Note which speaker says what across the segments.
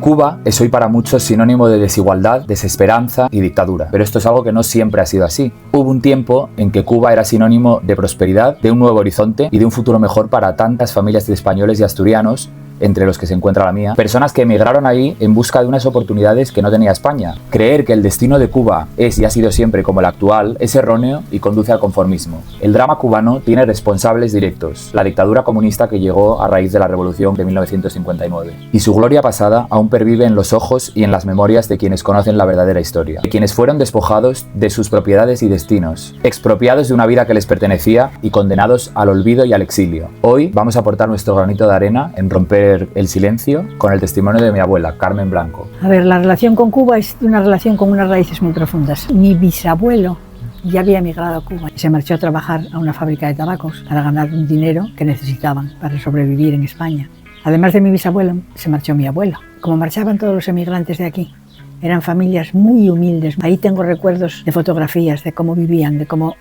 Speaker 1: Cuba es hoy para muchos sinónimo de desigualdad, desesperanza y dictadura, pero esto es algo que no siempre ha sido así. Hubo un tiempo en que Cuba era sinónimo de prosperidad, de un nuevo horizonte y de un futuro mejor para tantas familias de españoles y asturianos, entre los que se encuentra la mía, personas que emigraron ahí en busca de unas oportunidades que no tenía España. Creer que el destino de Cuba es y ha sido siempre como el actual es erróneo y conduce al conformismo. El drama cubano tiene responsables directos, la dictadura comunista que llegó a raíz de la revolución de 1959. Y su gloria pasada aún pervive en los ojos y en las memorias de quienes conocen la verdadera historia, de quienes fueron despojados de sus propiedades y destinos, expropiados de una vida que les pertenecía y condenados al olvido y al exilio. Hoy vamos a aportar nuestro granito de arena en romper el silencio con el testimonio de mi abuela, Carmen Blanco.
Speaker 2: A ver, la relación con Cuba es una relación con unas raíces muy profundas. Mi bisabuelo ya había emigrado a Cuba y se marchó a trabajar a una fábrica de tabacos para ganar un dinero que necesitaban para sobrevivir en España. Además de mi bisabuelo, se marchó mi abuelo. Como marchaban todos los emigrantes de aquí, eran familias muy humildes. Ahí tengo recuerdos de fotografías de cómo vivían, de cómo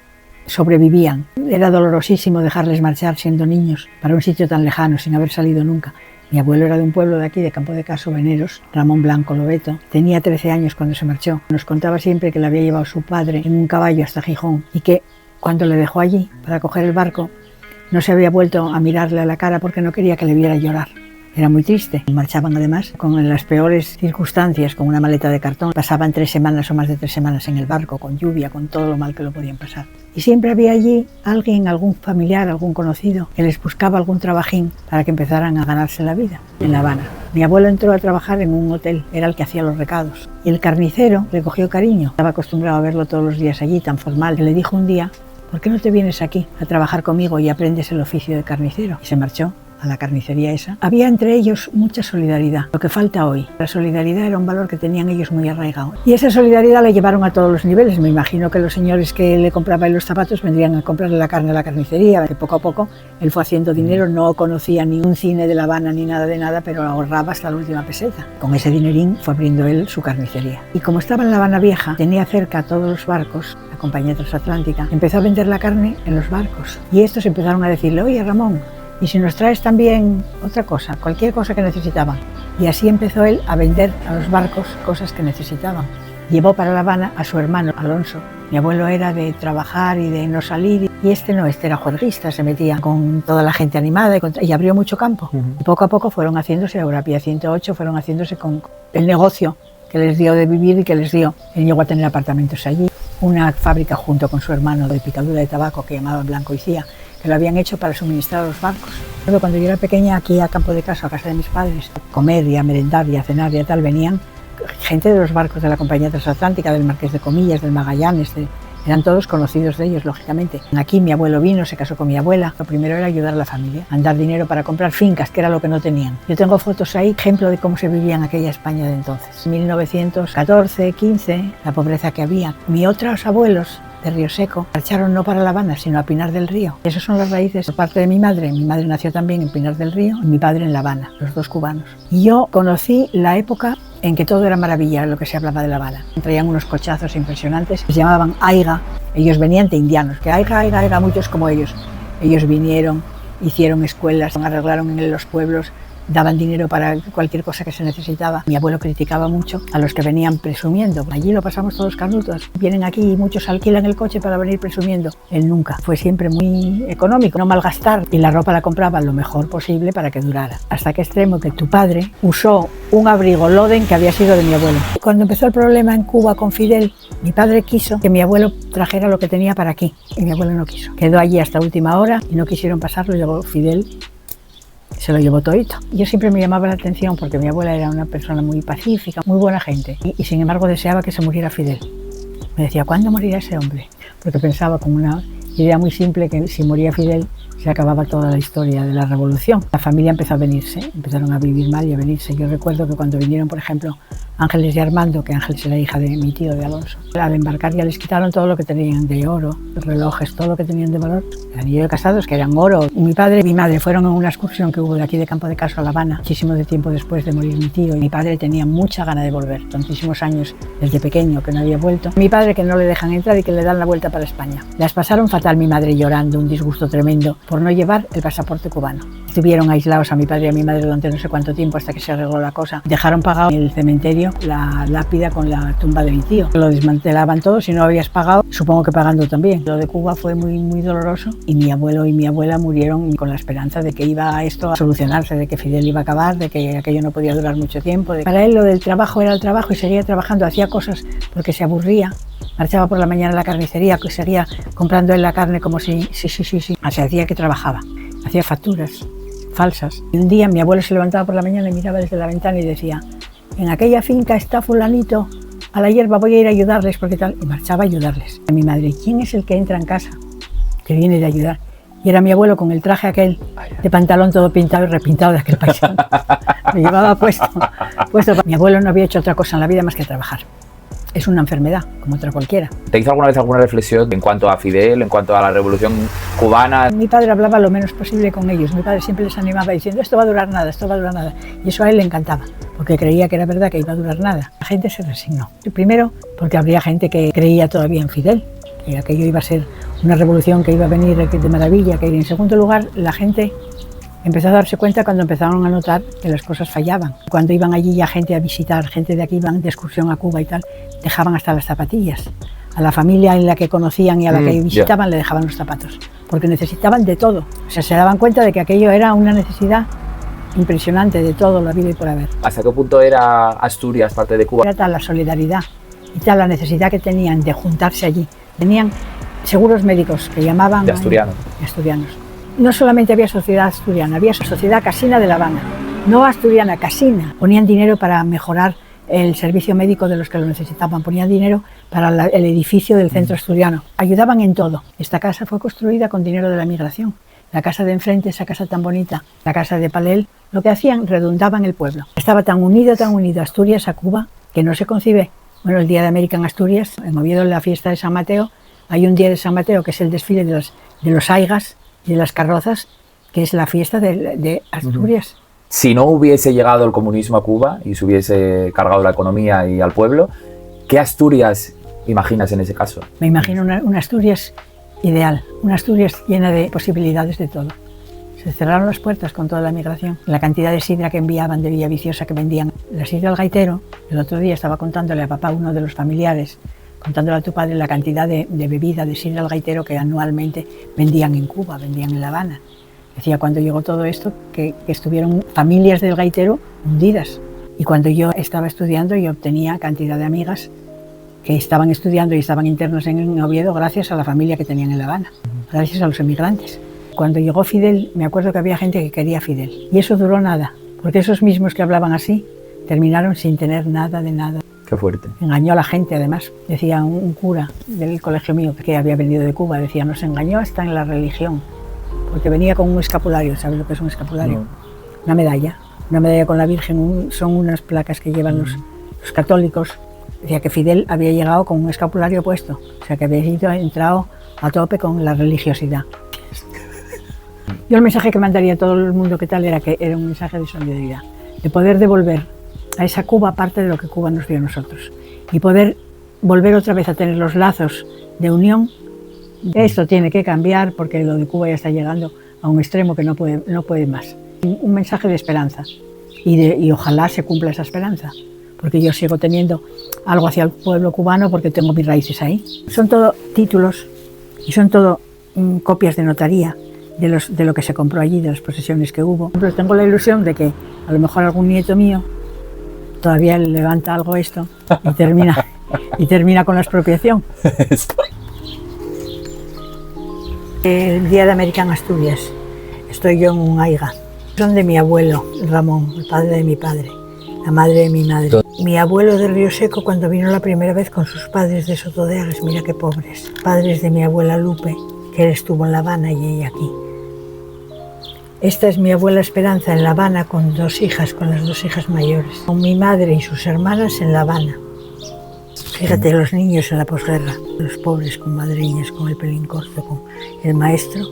Speaker 2: sobrevivían. Era dolorosísimo dejarles marchar siendo niños para un sitio tan lejano sin haber salido nunca. Mi abuelo era de un pueblo de aquí, de Campo de Caso, Veneros, Ramón Blanco Lobeto. Tenía 13 años cuando se marchó. Nos contaba siempre que le había llevado su padre en un caballo hasta Gijón y que cuando le dejó allí para coger el barco no se había vuelto a mirarle a la cara porque no quería que le viera llorar. Era muy triste. Marchaban además con las peores circunstancias, con una maleta de cartón. Pasaban 3 semanas o más de 3 semanas en el barco, con lluvia, con todo lo mal que lo podían pasar. Y siempre había allí alguien, algún familiar, algún conocido, que les buscaba algún trabajín para que empezaran a ganarse la vida en La Habana. Mi abuelo entró a trabajar en un hotel, era el que hacía los recados. Y el carnicero le cogió cariño. Estaba acostumbrado a verlo todos los días allí, tan formal. Le dijo un día: ¿por qué no te vienes aquí a trabajar conmigo y aprendes el oficio de carnicero? Y se marchó a la carnicería esa. Había entre ellos mucha solidaridad, lo que falta hoy. La solidaridad era un valor que tenían ellos muy arraigado. Y esa solidaridad la llevaron a todos los niveles. Me imagino que los señores que le compraban los zapatos vendrían a comprarle la carne a la carnicería. Que poco a poco él fue haciendo dinero, no conocía ni un cine de La Habana ni nada de nada, pero ahorraba hasta la última peseta. Con ese dinerín fue abriendo él su carnicería. Y como estaba en La Habana Vieja, tenía cerca todos los barcos, la compañía transatlántica, empezó a vender la carne en los barcos. Y estos empezaron a decirle: oye, Ramón, ¿y si nos traes también otra cosa, cualquier cosa que necesitaban? Y así empezó él a vender a los barcos cosas que necesitaban. Llevó para La Habana a su hermano Alonso. Mi abuelo era de trabajar y de no salir, y este era juerguista, se metía con toda la gente animada y abrió mucho campo. Y poco a poco fueron haciéndose, ahora Pía 108, fueron haciéndose con el negocio que les dio de vivir y que les dio. Él llegó a tener apartamentos allí, una fábrica junto con su hermano de picadura de tabaco que llamaban Blanco y Cía, que lo habían hecho para suministrar a los barcos. Pero cuando yo era pequeña, aquí a Campo de Caso, a casa de mis padres, a comer y a merendar y a cenar y a tal, venían gente de los barcos de la compañía transatlántica, del Marqués de Comillas, del Magallanes, eran todos conocidos de ellos, lógicamente. Aquí mi abuelo vino, se casó con mi abuela. Lo primero era ayudar a la familia, a dar dinero para comprar fincas, que era lo que no tenían. Yo tengo fotos ahí, ejemplo de cómo se vivía en aquella España de entonces. 1914, 15, la pobreza que había. Mis otros abuelos de Río Seco marcharon no para La Habana, sino a Pinar del Río. Esas son las raíces por parte de mi madre. Mi madre nació también en Pinar del Río y mi padre en La Habana, los dos cubanos. Y yo conocí la época en que todo era maravilla, lo que se hablaba de La Habana. Traían unos cochazos impresionantes, se llamaban Aiga. Ellos venían de indianos, que Aiga, muchos como ellos. Ellos vinieron, hicieron escuelas, arreglaron en los pueblos, daban dinero para cualquier cosa que se necesitaba. Mi abuelo criticaba mucho a los que venían presumiendo. Allí lo pasamos todos canutos. Vienen aquí y muchos alquilan el coche para venir presumiendo. Él nunca. Fue siempre muy económico, no malgastar. Y la ropa la compraba lo mejor posible para que durara. Hasta qué extremo que tu padre usó un abrigo Loden que había sido de mi abuelo. Cuando empezó el problema en Cuba con Fidel, mi padre quiso que mi abuelo trajera lo que tenía para aquí. Y mi abuelo no quiso. Quedó allí hasta última hora y no quisieron pasarlo. Llegó Fidel, se lo llevó todito. Yo siempre me llamaba la atención porque mi abuela era una persona muy pacífica, muy buena gente y sin embargo deseaba que se muriera Fidel. Me decía: ¿cuándo morirá ese hombre? Porque pensaba con una idea muy simple que si moría Fidel se acababa toda la historia de la revolución. La familia empezó a venirse, empezaron a vivir mal y a venirse. Yo recuerdo que cuando vinieron, por ejemplo, Ángeles y Armando, que Ángeles era hija de mi tío, de Alonso, al embarcar ya les quitaron todo lo que tenían de oro, relojes, todo lo que tenían de valor. El anillo de casados, que eran oro. Mi padre y mi madre fueron a una excursión que hubo de aquí de Campo de Caso a La Habana, muchísimo de tiempo después de morir mi tío, y mi padre tenía mucha gana de volver, tantísimos años desde pequeño que no había vuelto. Mi padre que no le dejan entrar y que le dan la vuelta para España. Las pasaron fatal, mi madre llorando, un disgusto tremendo por no llevar el pasaporte cubano. Estuvieron aislados a mi padre y a mi madre durante no sé cuánto tiempo hasta que se arregló la cosa. Dejaron pagado en el cementerio la lápida con la tumba de mi tío. Lo desmantelaban todo, si no habías pagado, supongo que pagando también. Lo de Cuba fue muy doloroso y mi abuelo y mi abuela murieron con la esperanza de que iba esto a solucionarse, de que Fidel iba a acabar, de que aquello no podía durar mucho tiempo. Para él lo del trabajo era el trabajo y seguía trabajando, hacía cosas porque se aburría. Marchaba por la mañana a la carnicería, que seguía comprando él la carne como si sí. Se hacía que trabajaba, hacía facturas falsas. Y un día mi abuelo se levantaba por la mañana y miraba desde la ventana y decía: en aquella finca está fulanito, a la hierba voy a ir a ayudarles porque tal. Y marchaba a ayudarles. A mi madre: ¿quién es el que entra en casa? Que viene de ayudar. Y era mi abuelo con el traje aquel de pantalón todo pintado y repintado de aquel paisano. Me llevaba puesto. Mi abuelo no había hecho otra cosa en la vida más que trabajar. Es una enfermedad, como otra cualquiera.
Speaker 1: ¿Te hizo alguna vez alguna reflexión en cuanto a Fidel, en cuanto a la revolución cubana?
Speaker 2: Mi padre hablaba lo menos posible con ellos. Mi padre siempre les animaba diciendo: esto va a durar nada, esto va a durar nada. Y eso a él le encantaba, porque creía que era verdad que iba a durar nada. La gente se resignó. Primero, porque habría gente que creía todavía en Fidel, que aquello iba a ser una revolución que iba a venir de maravilla. Que en segundo lugar, la gente empezó a darse cuenta cuando empezaron a notar que las cosas fallaban. Cuando iban allí ya gente a visitar, gente de aquí iban de excursión a Cuba y tal, dejaban hasta las zapatillas. A la familia en la que conocían y a la que visitaban le dejaban los zapatos, porque necesitaban de todo. O sea, se daban cuenta de que aquello era una necesidad impresionante de todo, la vida y por haber.
Speaker 1: ¿Hasta qué punto era Asturias parte de Cuba?
Speaker 2: Era tal la solidaridad y tal la necesidad que tenían de juntarse allí. Tenían seguros médicos que llamaban...
Speaker 1: De asturianos.
Speaker 2: Asturianos. No solamente había sociedad asturiana, había sociedad casina de La Habana. No asturiana, casina. Ponían dinero para mejorar el servicio médico de los que lo necesitaban. Ponían dinero para el edificio del centro asturiano. Ayudaban en todo. Esta casa fue construida con dinero de la migración. La casa de enfrente, esa casa tan bonita, la casa de Palel, lo que hacían, redundaban el pueblo. Estaba tan unido Asturias a Cuba, que no se concibe. Bueno, el Día de América en Asturias, en Oviedo, en la fiesta de San Mateo, hay un día de San Mateo que es el desfile de los aigas y de las carrozas, que es la fiesta de Asturias.
Speaker 1: Si no hubiese llegado el comunismo a Cuba y se hubiese cargado la economía y al pueblo, ¿qué Asturias imaginas en ese caso?
Speaker 2: Me imagino una Asturias ideal, una Asturias llena de posibilidades de todo. Se cerraron las puertas con toda la migración. La cantidad de sidra que enviaban de Villaviciosa, que vendían la sidra al gaitero. El otro día estaba contándole a papá, uno de los familiares, contándole a tu padre la cantidad de bebida de sidra al gaitero que anualmente vendían en Cuba, vendían en La Habana. Decía, cuando llegó todo esto, que estuvieron familias del gaitero hundidas. Y cuando yo estaba estudiando, yo obtenía cantidad de amigas que estaban estudiando y estaban internos en Oviedo gracias a la familia que tenían en La Habana, gracias a los emigrantes. Cuando llegó Fidel, me acuerdo que había gente que quería a Fidel. Y eso duró nada, porque esos mismos que hablaban así terminaron sin tener nada de nada.
Speaker 1: Qué fuerte.
Speaker 2: Engañó a la gente, además. Decía un cura del colegio mío que había venido de Cuba, decía, nos engañó hasta en la religión, porque venía con un escapulario. ¿Sabes lo que es un escapulario? No. Una medalla con la Virgen, son unas placas que llevan los católicos. Decía que Fidel había llegado con un escapulario puesto, o sea que había entrado a tope con la religiosidad. Yo el mensaje que mandaría a todo el mundo que tal era que era un mensaje de solidaridad, de poder devolver a esa Cuba parte de lo que Cuba nos dio a nosotros y poder volver otra vez a tener los lazos de unión. Esto tiene que cambiar porque lo de Cuba ya está llegando a un extremo que no puede más. Un mensaje de esperanza y ojalá se cumpla esa esperanza, porque yo sigo teniendo algo hacia el pueblo cubano porque tengo mis raíces ahí. Son todo títulos y son todo copias de notaría de lo que se compró allí, de las posesiones que hubo. Pero tengo la ilusión de que a lo mejor algún nieto mío todavía levanta algo esto y termina con la expropiación. El Día de América en Asturias, estoy yo en un aiga. Son de mi abuelo, Ramón, el padre de mi padre, la madre de mi madre. Mi abuelo de Río Seco cuando vino la primera vez con sus padres de Soto de Agres, mira qué pobres. Padres de mi abuela Lupe, que él estuvo en La Habana y ella aquí. Esta es mi abuela Esperanza en La Habana con con las dos hijas mayores. Con mi madre y sus hermanas en La Habana. Fíjate, los niños en la posguerra, los pobres con madriñas, con el pelín corto, con el maestro.